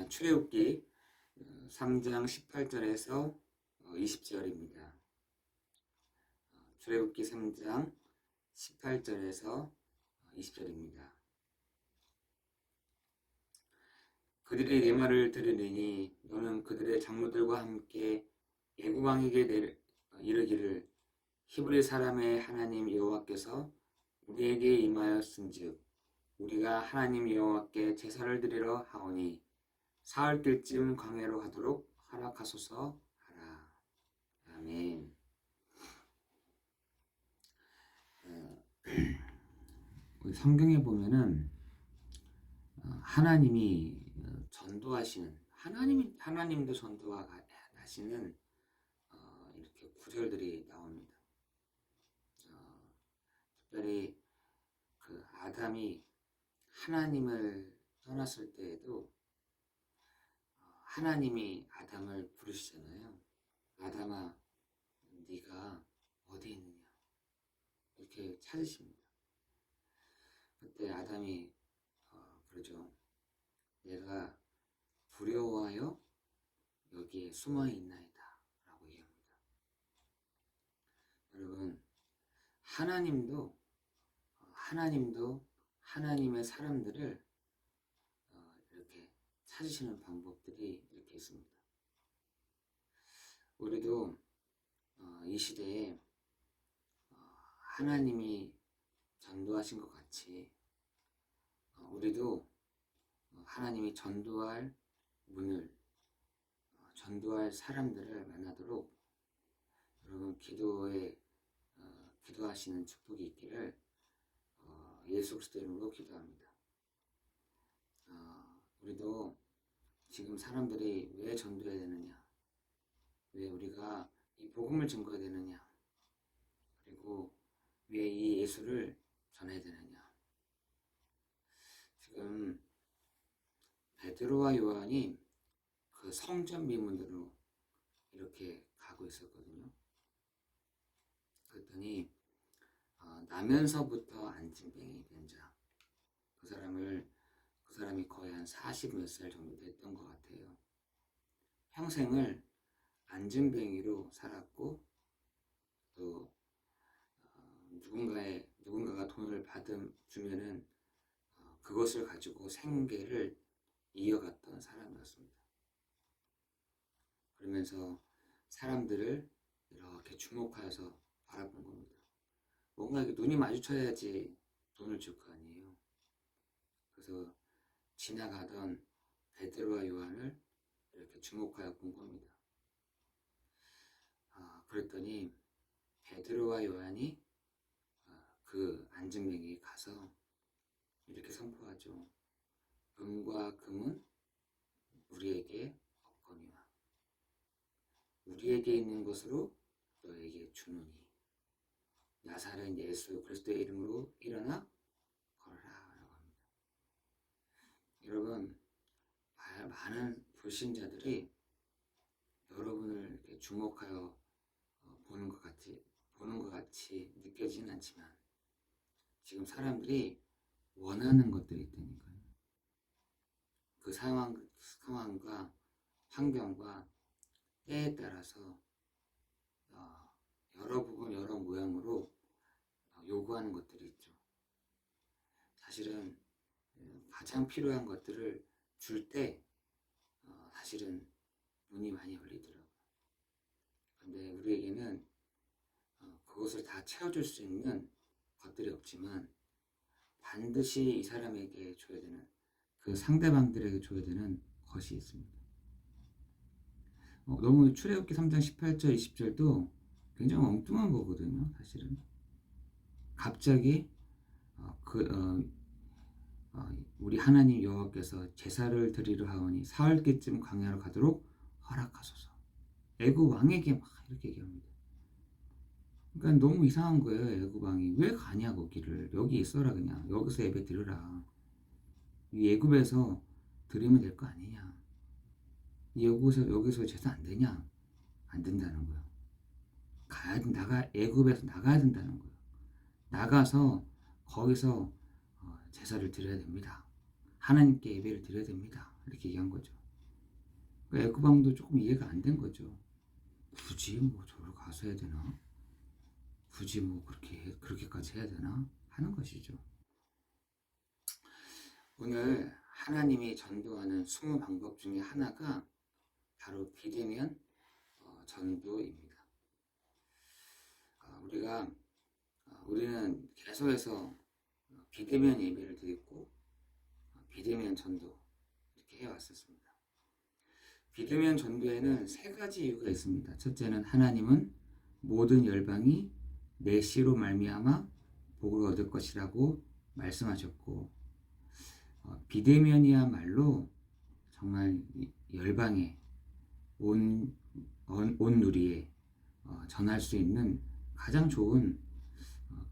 출애굽기 3장 18절에서 20절입니다. 출애굽기 3장 18절에서 20절입니다. 그들이 내 말을 들으리니 너는 그들의 장로들과 함께 애굽 왕에게 이르기를 히브리 사람의 하나님 여호와께서 우리에게 임하였은즉 우리가 하나님 여호와께 제사를 드리러 하오니 사흘길쯤 광야로 가도록 허락하소서 하라. 아멘. 우리 성경에 보면은 하나님이 전도하시는 하나님도 전도하시는 이렇게 구절들이 나옵니다. 특별히 그 아담이 하나님을 떠났을 때에도 하나님이 아담을 부르시잖아요. 아담아, 네가 어디 있느냐? 이렇게 찾으십니다. 그때 아담이 그러죠. 내가 두려워하여 여기에 숨어 있나이다 라고 얘기합니다. 여러분, 하나님도 하나님의 사람들을 이렇게 찾으시는 방법들이 이렇게 있습니다. 우리도 이 시대에 하나님이 전도하신 것 같이 우리도 하나님이 전도할 문을 전도할 사람들을 만나도록 여러분 기도하시는 축복이 있기를 예수 그리스도 이름으로 기도합니다. 우리도 지금 사람들이 왜 전도해야 되느냐, 왜 우리가 이 복음을 증거해야 되느냐, 그리고 왜 이 예수를 전해야 되느냐. 지금 베드로와 요한이 그 성전 미문으로 이렇게 가고 있었거든요. 그랬더니 나면서부터 안진뱅이 된 자, 그 사람이 거의 한 40 몇 살 정도 됐던 것 같아요. 평생을 안진뱅이로 살았고 또 누군가가 돈을 주면은 그것을 가지고 생계를 이어갔던 사람이었습니다. 그러면서 사람들을 이렇게 주목하여서 바라본 겁니다. 뭔가 이렇게 눈이 마주쳐야지 돈을 줄 거 아니에요. 그래서 지나가던 베드로와 요한을 이렇게 주목하여 본 겁니다. 그랬더니 베드로와 요한이 그 안진뱅이에 가서 이렇게 선포하죠. 은과 금은 우리에게 없거니와 우리에게 있는 것으로 너에게 주노니 나사렛 예수 그리스도의 이름으로 일어나 걸어라 라고 합니다. 여러분, 많은 불신자들이 여러분을 이렇게 주목하여 보는 것 같이 느껴지진 않지만 지금 사람들이 원하는 것들이 있다니까요. 그 상황과 환경과 때에 따라서 여러 부분 여러 모양으로 요구하는 것들이 있죠. 사실은 가장 필요한 것들을 줄 때 사실은 눈이 많이 열리더라고요. 근데 우리에게는 그것을 다 채워줄 수 있는 것들이 없지만 반드시 이 사람에게 줘야 되는 그 상대방들에게 줘야 되는 것이 있습니다. 너무 출애굽기 3장 18절 20절도 굉장히 엉뚱한 거거든요. 사실은 갑자기 우리 하나님 여호와께서 제사를 드리러 하오니 사흘께쯤 광야로 가도록 허락하소서. 애굽 왕에게 막 이렇게 얘기합니다. 그러니까 너무 이상한 거예요. 애굽 왕이 왜 가냐 거기를. 여기 있어라 그냥. 여기서 예배 드려라. 이 애굽에서 드리면 될 거 아니냐. 여기서 제사 안 되냐. 안 된다는 거예요. 애굽에서 나가야 된다는 거예요. 나가서 거기서 제사를 드려야 됩니다. 하나님께 예배를 드려야 됩니다. 이렇게 얘기한 거죠. 그러니까 애굽 왕도 조금 이해가 안 된 거죠. 굳이 뭐 저를 가서 해야 되나? 굳이 뭐 그렇게까지 해야 되나? 하는 것이죠. 오늘 하나님이 전도하는 20방법 중에 하나가 바로 비대면 전도입니다. 우리는 계속해서 비대면 예배를 드리고 비대면 전도 이렇게 해왔었습니다. 비대면 전도에는 세 가지 이유가 있습니다. 첫째는 하나님은 모든 열방이 내 씨로 말미암아 복을 얻을 것이라고 말씀하셨고, 비대면이야말로 정말 열방에 온 누리에 전할 수 있는 가장 좋은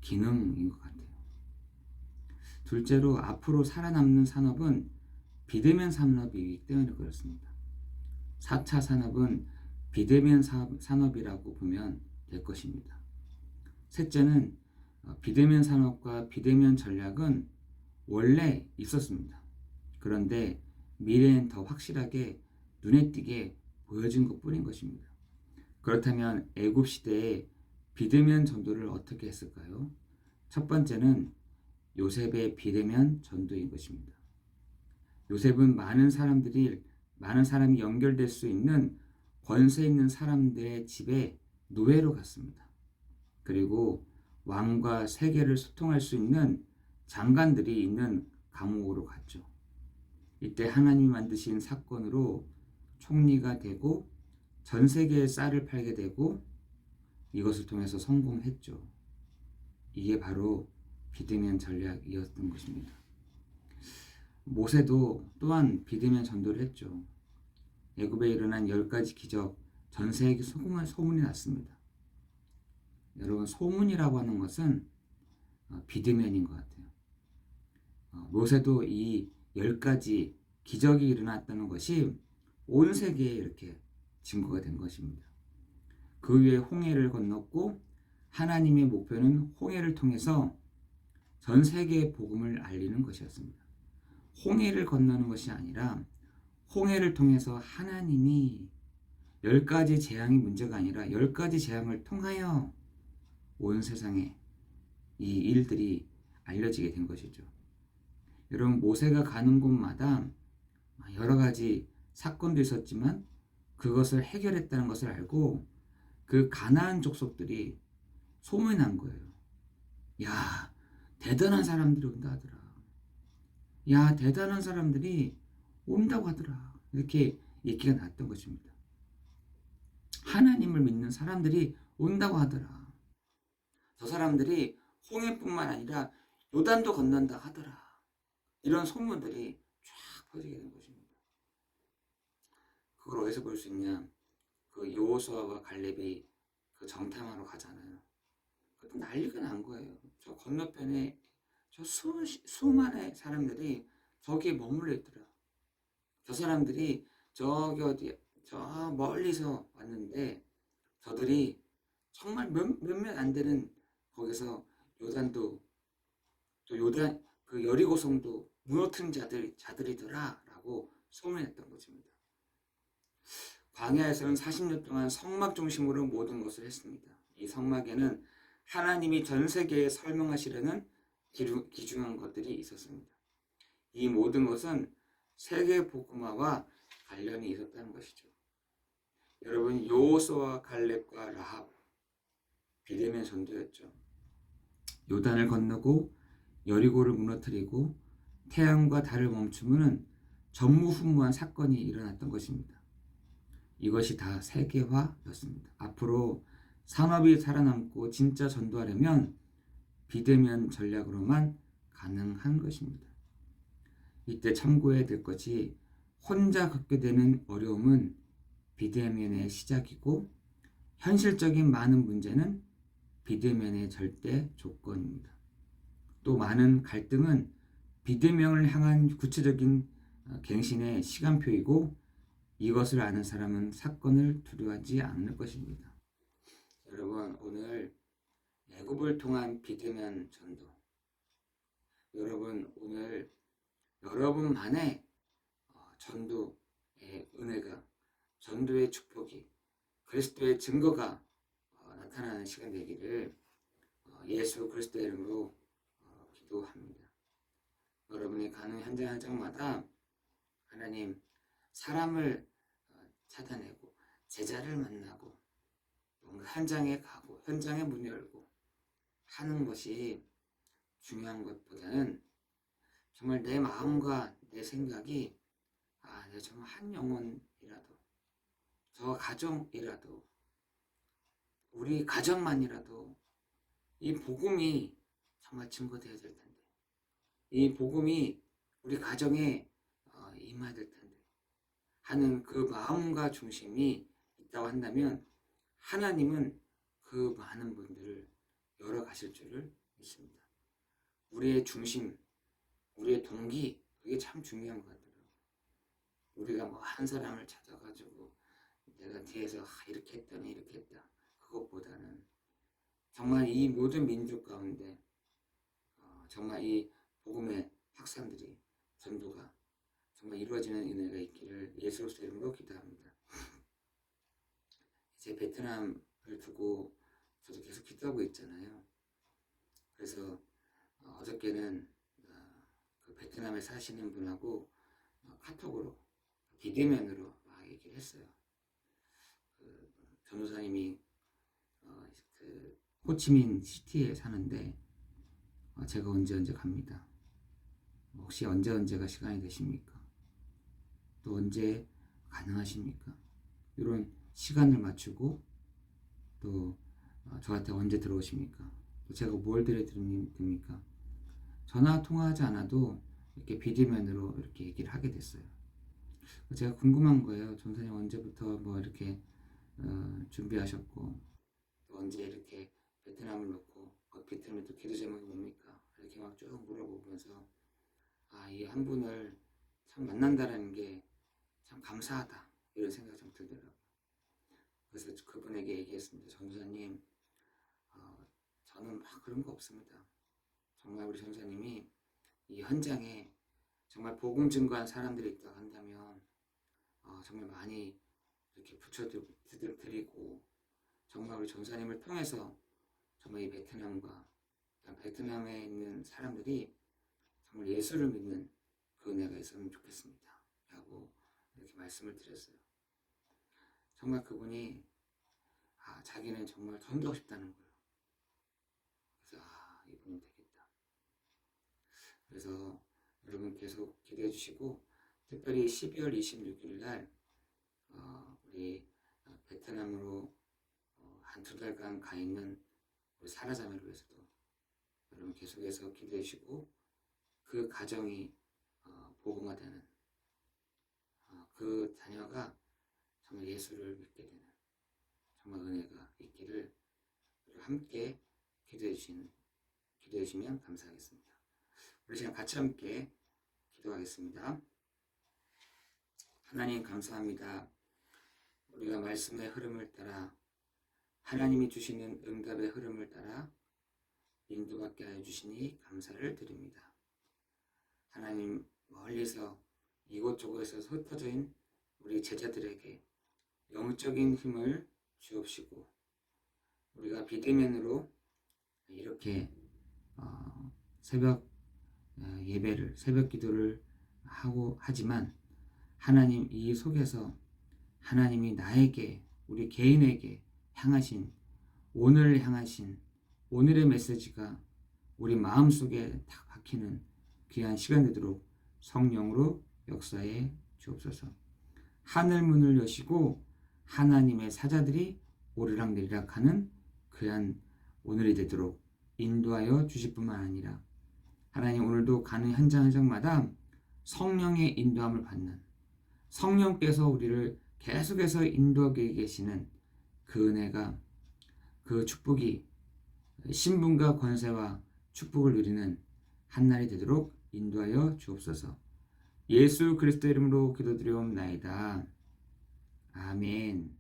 기능인 것 같아요. 둘째로 앞으로 살아남는 산업은 비대면 산업이기 때문에 그렇습니다. 4차 산업은 비대면 산업이라고 보면 될 것입니다. 셋째는 비대면 산업과 비대면 전략은 원래 있었습니다. 그런데 미래엔 더 확실하게 눈에 띄게 보여진 것뿐인 것입니다. 그렇다면 애굽 시대에 비대면 전도를 어떻게 했을까요? 첫 번째는 요셉의 비대면 전도인 것입니다. 요셉은 많은 사람이 연결될 수 있는 권세 있는 사람들의 집에 노예로 갔습니다. 그리고 왕과 세계를 소통할 수 있는 장관들이 있는 감옥으로 갔죠. 이때 하나님이 만드신 사건으로 총리가 되고 전 세계에 쌀을 팔게 되고 이것을 통해서 성공했죠. 이게 바로 비대면 전략이었던 것입니다. 모세도 또한 비대면 전도를 했죠. 애굽에 일어난 10가지 기적, 전 세계 소문이 났습니다. 여러분, 소문이라고 하는 것은 비대면인 것 같아요. 모세도 이 10가지 기적이 일어났다는 것이 온 세계에 이렇게 증거가 된 것입니다. 그 위에 홍해를 건넜고 하나님의 목표는 홍해를 통해서 전 세계의 복음을 알리는 것이었습니다. 홍해를 건너는 것이 아니라 홍해를 통해서 하나님이 10가지 재앙이 문제가 아니라 10가지 재앙을 통하여 온 세상에 이 일들이 알려지게 된 것이죠. 여러분, 모세가 가는 곳마다 여러 가지 사건도 있었지만 그것을 해결했다는 것을 알고 그 가나안 족속들이 소문이 난 거예요. 야, 대단한 사람들이 온다 하더라. 야, 대단한 사람들이 온다고 하더라. 이렇게 얘기가 났던 것입니다. 하나님을 믿는 사람들이 온다고 하더라. 저 사람들이 홍해뿐만 아니라 요단도 건넌다 하더라. 이런 소문들이 쫙 퍼지게 된 것입니다. 그걸 어디서 볼 수 있냐? 그 여호수아와 갈렙이 그 정탐하러 가잖아요. 그때 난리가 난 거예요. 저 건너편에 저 수많은 사람들이 저기에 머물러 있더라. 저 사람들이 저기 어디 저 멀리서 왔는데 저들이 정말 몇몇 안 되는 거기서 요단도 또 요단 그 여리고성도 무너뜨린 자들이더라라고 소문했던 것입니다. 광야에서는 40년 동안 성막 중심으로 모든 것을 했습니다. 이 성막에는 하나님이 전 세계에 설명하시려는 귀중한 것들이 있었습니다. 이 모든 것은 세계 복음화와 관련이 있었다는 것이죠. 여러분, 여호수아와 갈렙과 라합 비대면 전도였죠. 요단을 건너고 여리고를 무너뜨리고 태양과 달을 멈추는 전무후무한 사건이 일어났던 것입니다. 이것이 다 세계화였습니다. 앞으로 산업이 살아남고 진짜 전도하려면 비대면 전략으로만 가능한 것입니다. 이때 참고해야 될 것이 혼자 겪게 되는 어려움은 비대면의 시작이고 현실적인 많은 문제는 비대면의 절대 조건입니다. 또 많은 갈등은 비대면을 향한 구체적인 갱신의 시간표이고 이것을 아는 사람은 사건을 두려워하지 않을 것입니다. 여러분, 오늘 애굽을 통한 비대면 전도, 여러분 오늘 여러분만의 전도의 은혜가, 전도의 축복이, 그리스도의 증거가 나타나는 시간 되기를 예수 그리스도의 이름으로 기도합니다. 여러분이 가는 현장 현장마다 하나님 사람을 찾아내고 제자를 만나고 현장에 가고 현장에 문 열고 하는 것이 중요한 것보다는 정말 내 마음과 내 생각이 내가 정말 한 영혼이라도, 저 가정이라도, 우리 가정만이라도 이 복음이 정말 증거되어야 될 텐데, 이 복음이 우리 가정에 임해야 될 텐데 하는 그 마음과 중심이 있다고 한다면 하나님은 그 많은 분들을 열어가실 줄을 믿습니다. 우리의 중심, 우리의 동기, 그게 참 중요한 것 같더라고요. 우리가 뭐 한 사람을 찾아가지고 내가 뒤에서 이렇게 했더니 이렇게 했다, 그것보다는 정말 이 모든 민족 가운데 정말 이 복음의 확산들이, 전도가 정말 이루어지는 은혜가 있기를 예수 그리스도 이름으로 기도합니다. 이제 베트남을 두고 저도 계속 기도하고 있잖아요. 그래서 어저께는 그 베트남에 사시는 분하고 카톡으로 비대면으로 얘기를 했어요. 그 전도사님이 그 호치민 시티에 사는데 제가 언제 갑니다. 혹시 언제가 시간이 되십니까? 또 언제 가능하십니까? 이런 시간을 맞추고 또 저한테 언제 들어오십니까? 또 제가 뭘 드려드립니까? 전화 통화하지 않아도 이렇게 비대면으로 이렇게 얘기를 하게 됐어요. 제가 궁금한 거예요. 전사님 언제부터 뭐 이렇게 준비하셨고 또 언제 이렇게 베트남을 놓고 베트남의 또 기도 제목이 뭡니까? 이렇게 막 쭉 물어보면서 이 한 분을 참 만난다라는 게 참 감사하다, 이런 생각이 좀 들더라고요. 그래서 그분에게 얘기했습니다. 전도사님, 저는 막 그런 거 없습니다. 정말 우리 전도사님이 이 현장에 정말 복음 증거한 사람들이 있다고 한다면 정말 많이 이렇게 붙여드리고 정말 우리 전도사님을 통해서 정말 이 베트남과 베트남에 있는 사람들이 정말 예수를 믿는 그 은혜가 있으면 좋겠습니다 라고 이렇게 말씀을 드렸어요. 정말 그분이 자기는 정말 전도하고 싶다는 거예요. 그래서 이분이 되겠다. 그래서 여러분 계속 기대해 주시고, 특별히 12월 26일 날 우리 베트남으로 한 2달간 가 있는 우리 사라자매를 위해서도 여러분 계속해서 기대해 주시고, 그 가정이 복음화되는 그 자녀가 정말 예수를 믿게 되는 정말 은혜가 있기를 함께 기도해 주시면 감사하겠습니다. 우리 시간 같이 함께 기도하겠습니다. 하나님 감사합니다. 우리가 말씀의 흐름을 따라, 하나님이 주시는 응답의 흐름을 따라 인도받게 하여 주시니 감사를 드립니다. 하나님, 멀리서 이곳저곳에서 흩어져 있는 우리 제자들에게 영적인 힘을 주옵시고, 우리가 비대면으로 이렇게 새벽 예배를, 새벽 기도를 하지만 하나님, 이 속에서 하나님이 나에게, 우리 개인에게 향하신, 오늘을 향하신 오늘의 메시지가 우리 마음속에 딱 박히는 귀한 시간 되도록 성령으로 역사해 주옵소서. 하늘 문을 여시고 하나님의 사자들이 오르락내리락 하는 귀한 오늘이 되도록 인도하여 주실 뿐만 아니라, 하나님 오늘도 가는 현장마다 성령의 인도함을 받는, 성령께서 우리를 계속해서 인도하고 계시는 그 은혜가, 그 축복이 신분과 권세와 축복을 누리는 한날이 되도록 인도하여 주옵소서. 예수 그리스도 이름으로 기도드리옵나이다. 아멘.